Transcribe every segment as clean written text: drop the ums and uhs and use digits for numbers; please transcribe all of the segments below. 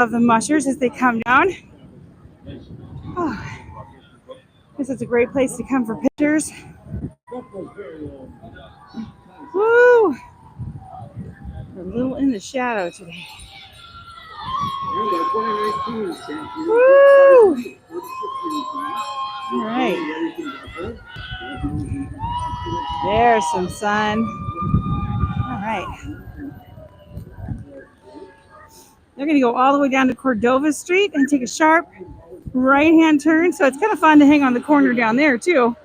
of the mushers as they come down. Oh, this is a great place to come for pictures. Woo! We're a little in the shadow today. Woo! All right. There's some sun. All right. They're going to go all the way down to Cordova Street and take a sharp right-hand turn. So it's kind of fun to hang on the corner down there, too,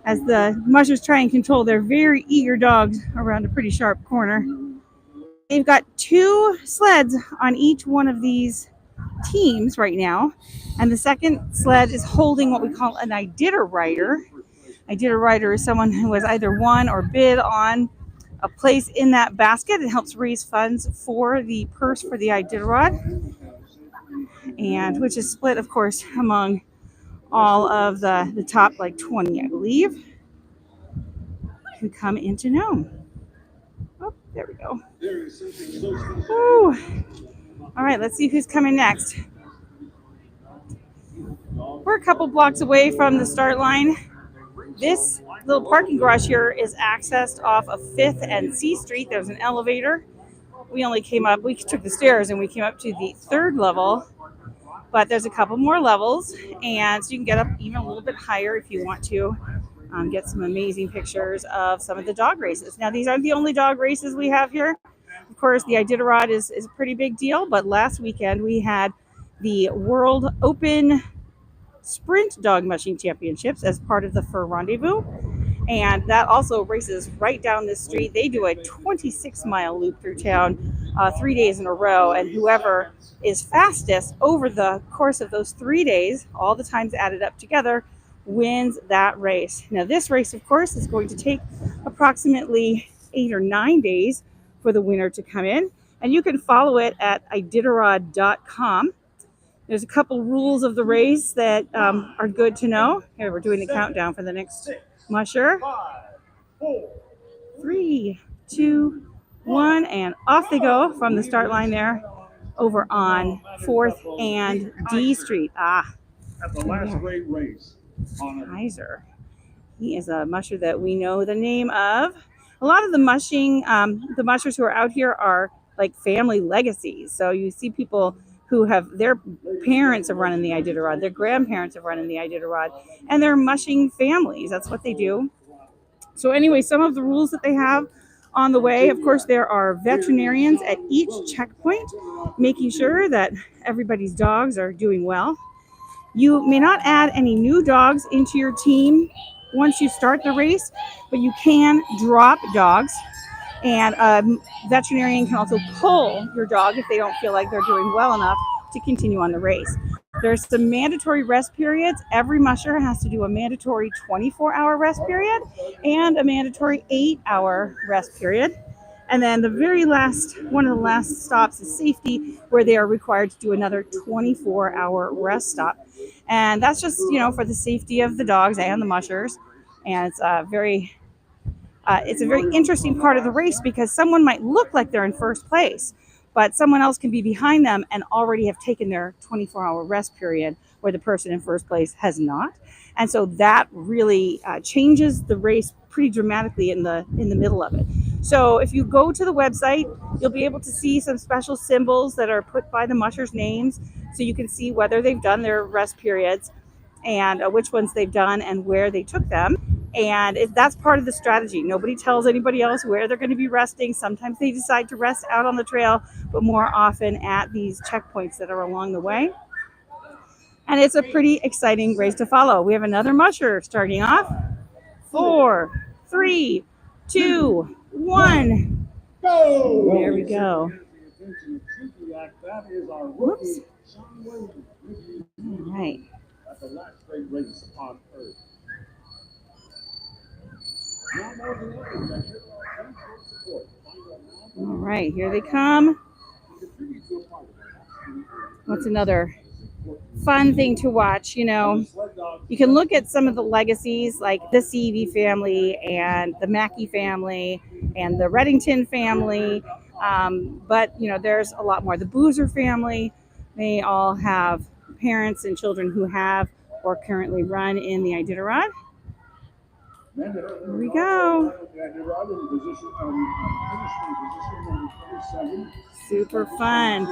as the mushers try and control their very eager dogs around a pretty sharp corner. They've got 2 sleds on each one of these teams right now. And the second sled is holding what we call an Iditarod. Iditarod is someone who has either won or bid on a place in that basket. It helps raise funds for the purse for the Iditarod, and which is split, of course, among all of the top like 20, I believe, who come into Nome. Oh, there we go. Ooh. All right, let's see who's coming next. We're a couple blocks away from the start line. This little parking garage here is accessed off of 5th and C Street. There's an elevator. We took the stairs and we came up to the 3rd level, but there's a couple more levels, and so you can get up even a little bit higher if you want to get some amazing pictures of some of the dog races. Now, these aren't the only dog races we have here. Of course, the Iditarod is a pretty big deal, but last weekend we had the World Open Sprint Dog Mushing Championships as part of the Fur Rendezvous, and that also races right down this street. They do a 26-mile loop through town 3 days in a row, and whoever is fastest over the course of those 3 days, all the times added up together, wins that race. Now, this race, of course, is going to take approximately 8 or 9 days for the winner to come in, and you can follow it at iditarod.com. There's a couple rules of the race that are good to know. Here, we're doing the countdown for the next musher. 3, 2, 1, and off they go from the start line there over on 4th and D Street. At the last great race. Kaiser. He is a musher that we know the name of. A lot of the mushers who are out here are like family legacies. So you see people who have their parents have run in the Iditarod, their grandparents have run in the Iditarod, and they're mushing families. That's what they do. So anyway, some of the rules that they have on the way, of course, there are veterinarians at each checkpoint, making sure that everybody's dogs are doing well. You may not add any new dogs into your team once you start the race, but you can drop dogs. And a veterinarian can also pull your dog if they don't feel like they're doing well enough to continue on the race. There's some mandatory rest periods. Every musher has to do a mandatory 24-hour rest period and a mandatory 8-hour rest period. And then the very last, one of the last stops is safety, where they are required to do another 24-hour rest stop. And that's just, for the safety of the dogs and the mushers. And it's a very interesting part of the race, because someone might look like they're in first place, but someone else can be behind them and already have taken their 24-hour rest period, where the person in first place has not. And so that really changes the race pretty dramatically in the middle of it. So if you go to the website, you'll be able to see some special symbols that are put by the mushers' names, so you can see whether they've done their rest periods and which ones they've done and where they took them. And that's part of the strategy. Nobody tells anybody else where they're going to be resting. Sometimes they decide to rest out on the trail, but more often at these checkpoints that are along the way. And it's a pretty exciting race to follow. We have another musher starting off. 4, 3, 2, 1. Go! There we go. Whoops. All right. That's the last great race on Earth. All right, here they come. What's another fun thing to watch? You can look at some of the legacies, like the Seavey family and the Mackey family and the Reddington family. But you know, there's a lot more. The Boozer family, they all have parents and children who have or currently run in the Iditarod. Here we go. Super fun.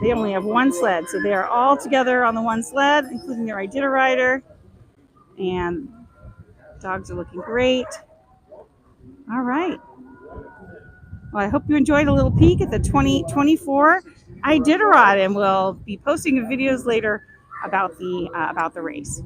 They only have one sled, so they are all together on the one sled, including their Iditarider. And dogs are looking great. All right. Well, I hope you enjoyed a little peek at the 2024 Iditarod, and we'll be posting videos later about the race.